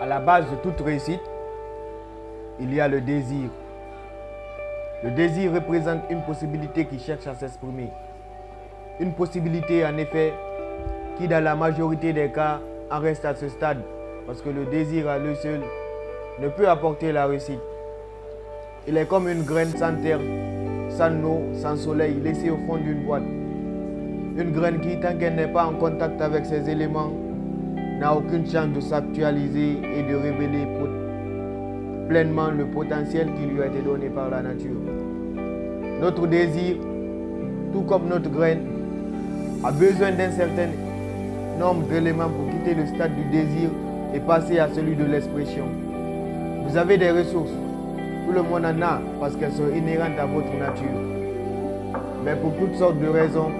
À la base de toute réussite, il y a le désir. Le désir représente une possibilité qui cherche à s'exprimer. Une possibilité en effet qui dans la majorité des cas en reste à ce stade parce que le désir à lui seul ne peut apporter la réussite. Il est comme une graine sans terre, sans eau, sans soleil, laissée au fond d'une boîte. Une graine qui, tant qu'elle n'est pas en contact avec ses éléments, n'a aucune chance de s'actualiser et de révéler pleinement le potentiel qui lui a été donné par la nature. Notre désir, tout comme notre graine, a besoin d'un certain nombre d'éléments pour quitter le stade du désir et passer à celui de l'expression. Vous avez des ressources, tout le monde en a parce qu'elles sont inhérentes à votre nature. Mais pour toutes sortes de raisons,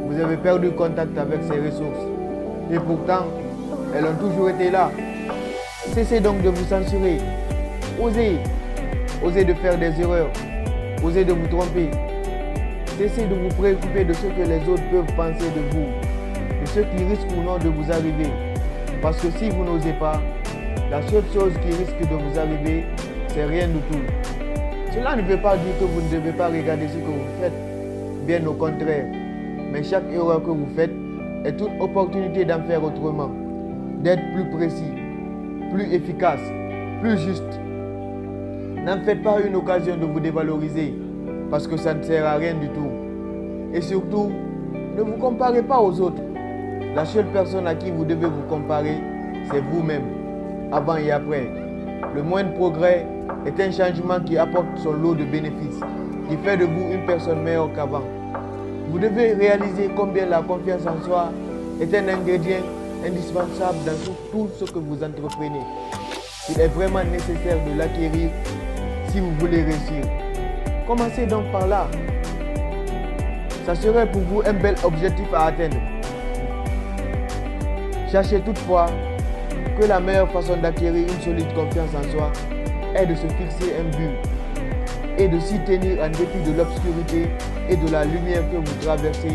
vous avez perdu contact avec ces ressources. Et pourtant, elles ont toujours été là. Cessez donc de vous censurer. Osez. Osez de faire des erreurs. Osez de vous tromper. Cessez de vous préoccuper de ce que les autres peuvent penser de vous, de ce qui risque ou non de vous arriver. Parce que si vous n'osez pas, la seule chose qui risque de vous arriver, c'est rien du tout. Cela ne veut pas dire que vous ne devez pas regarder ce que vous faites. Bien au contraire. Mais chaque erreur que vous faites est une opportunité d'en faire autrement, d'être plus précis, plus efficace, plus juste. N'en faites pas une occasion de vous dévaloriser, parce que ça ne sert à rien du tout. Et surtout, ne vous comparez pas aux autres. La seule personne à qui vous devez vous comparer, c'est vous-même, avant et après. Le moindre progrès est un changement qui apporte son lot de bénéfices, qui fait de vous une personne meilleure qu'avant. Vous devez réaliser combien la confiance en soi est un ingrédient indispensable dans tout ce que vous entreprenez. Il est vraiment nécessaire de l'acquérir si vous voulez réussir. Commencez donc par là. Ça serait pour vous un bel objectif à atteindre. Sachez toutefois que la meilleure façon d'acquérir une solide confiance en soi est de se fixer un but et de s'y tenir en dépit de l'obscurité et de la lumière que vous traversez,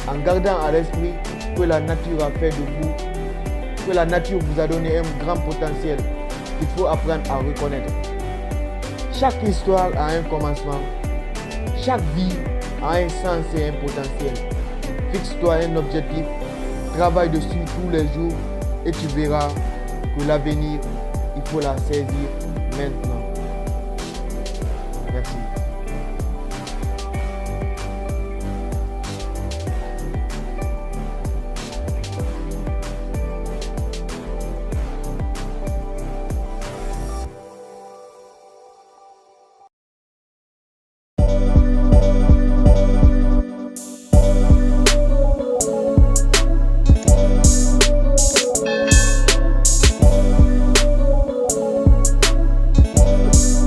en gardant à l'esprit que la nature a fait de vous, que la nature vous a donné un grand potentiel qu'il faut apprendre à reconnaître. Chaque histoire a un commencement, chaque vie a un sens et un potentiel. Fixe-toi un objectif, travaille dessus tous les jours et tu verras que l'avenir, il faut la saisir maintenant. Merci.